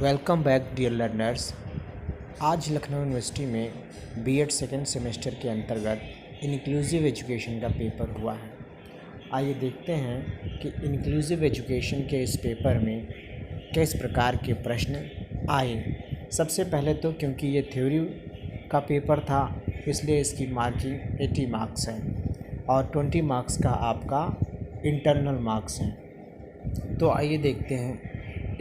Welcome back dear learners. आज Lucknow university में BEd second semester के अंतर्गत इंक्लूसिव एजुकेशन का पेपर हुआ है। आइए देखते हैं कि इंक्लूसिव एजुकेशन के इस पेपर में किस प्रकार के प्रश्न आए। सबसे पहले तो क्योंकि ये थ्योरी का पेपर था इसलिए इसकी मार्किंग 80 मार्क्स है और 20 मार्क्स का आपका इंटरनल मार्क्स है। तो आइए देखते हैं।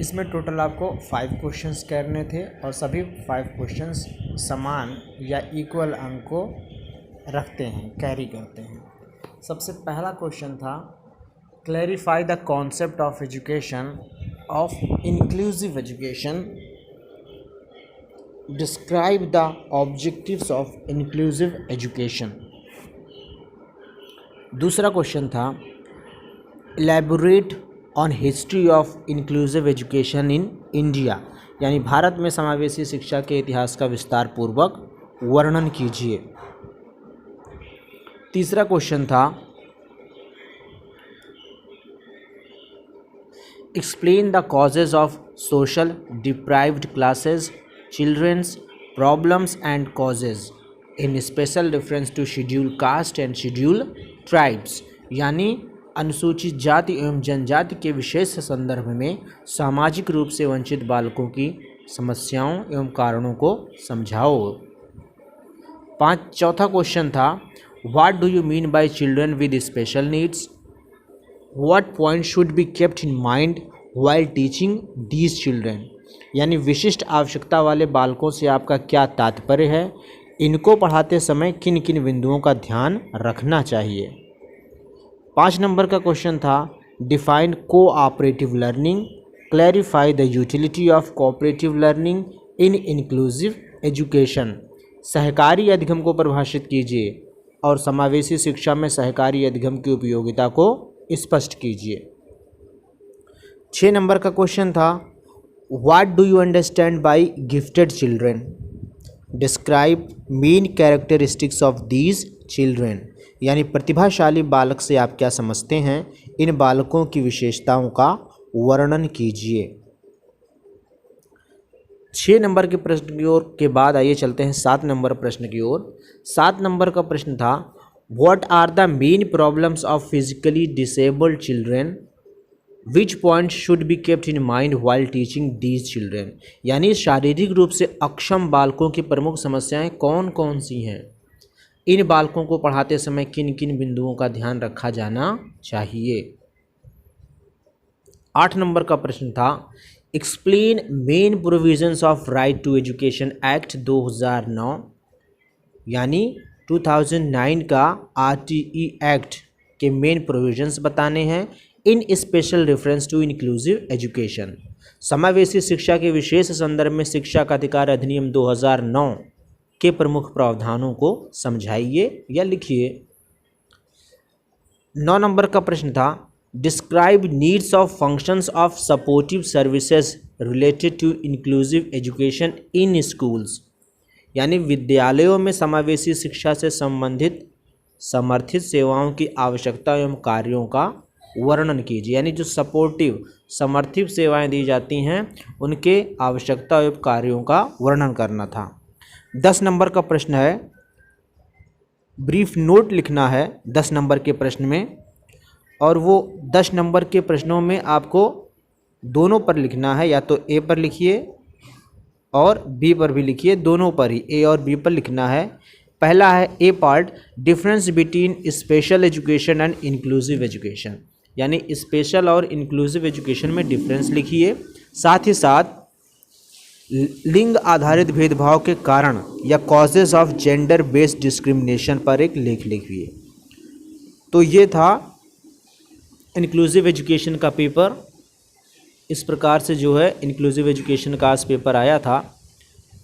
इसमें टोटल आपको 5 क्वेश्चंस करने थे और सभी 5 क्वेश्चंस समान या इक्वल अंक को रखते हैं, कैरी करते हैं। सबसे पहला क्वेश्चन था clarify the concept of education of inclusive education, describe the objectives of inclusive education. दूसरा क्वेश्चन था elaborate on history of inclusive education in India, यानी भारत में समावेशी शिक्षा के इतिहास का विस्तार पूर्वक वर्णन कीजिए। तीसरा क्वेश्चन था explain the causes of social deprived classes childrens problems and causes in special reference to schedule caste and schedule tribes, यानी अनुसूचित जाति एवं जनजाति के विशेष संदर्भ में सामाजिक रूप से वंचित बालकों की समस्याओं एवं कारणों को समझाओ। चौथा क्वेश्चन था what do you mean by children with special needs, what point should be kept in mind while teaching these children, यानी विशिष्ट आवश्यकता वाले बालकों से आपका क्या तात्पर्य है, इनको पढ़ाते समय किन किन बिंदुओं का ध्यान रखना चाहिए। 5 नंबर का क्वेश्चन था define cooperative learning, clarify the utility of cooperative learning in inclusive education, सहकारी अधिगम को परिभाषित कीजिए और समावेशी शिक्षा में सहकारी अधिगम की उपयोगिता को स्पष्ट कीजिए। 6 नंबर का क्वेश्चन था what do you understand by gifted children, describe main characteristics of these children, यानी प्रतिभाशाली बालक से आप क्या समझते हैं, इन बालकों की विशेषताओं का वर्णन कीजिए। 6 नंबर के प्रश्न की ओर के बाद आइए चलते हैं 7 नंबर प्रश्न की ओर। 7 नंबर का प्रश्न था what are the main problems of physically disabled children, which point should be kept in mind while teaching these children, यानी शारीरिक रूप से अक्षम बालकों की प्रमुख समस्याएं कौन कौन सी हैं, इन बालकों को पढ़ाते समय किन किन बिंदुओं का ध्यान रखा जाना चाहिए। 8 नंबर का प्रश्न था explain main provisions of right to education act 2009, यानी 2009 का आरटीई एक्ट के मेन प्रोविजंस बताने हैं in special reference to inclusive education, समावेशी शिक्षा के विशेष संदर्भ में शिक्षा का अधिकार अधिनियम 2009 के प्रमुख प्रावधानों को समझाइए या लिखिए। 9 नंबर का प्रश्न था describe needs of functions of supportive services related to inclusive education in schools, यानी विद्यालयों में समावेशी शिक्षा से संबंधित समर्थित सेवाओं की आवश्यकता एवं कार्यों का वर्णन कीजिए, यानी जो सपोर्टिव समर्थित सेवाएं दी जाती हैं उनके आवश्यकता एवं कार्यों का वर्णन करना था। 10 नंबर का प्रश्न है ब्रीफ नोट लिखना है 10 नंबर के प्रश्न में, और वो 10 नंबर के प्रश्नों में आपको दोनों पर लिखना है, या तो ए पर लिखिए और बी पर भी लिखिए, दोनों पर ही ए और बी पर लिखना है। पहला है A part difference between special education and inclusive education, यानी स्पेशल और इंक्लूसिव एजुकेशन में डिफरेंस लिखिए, साथ ही साथ लिंग आधारित भेदभाव के कारण या causes of gender based discrimination पर एक लेख लिखिए। तो ये था इंक्लूसिव एजुकेशन का पेपर। इस प्रकार से जो है इंक्लूसिव एजुकेशन का आज पेपर आया था।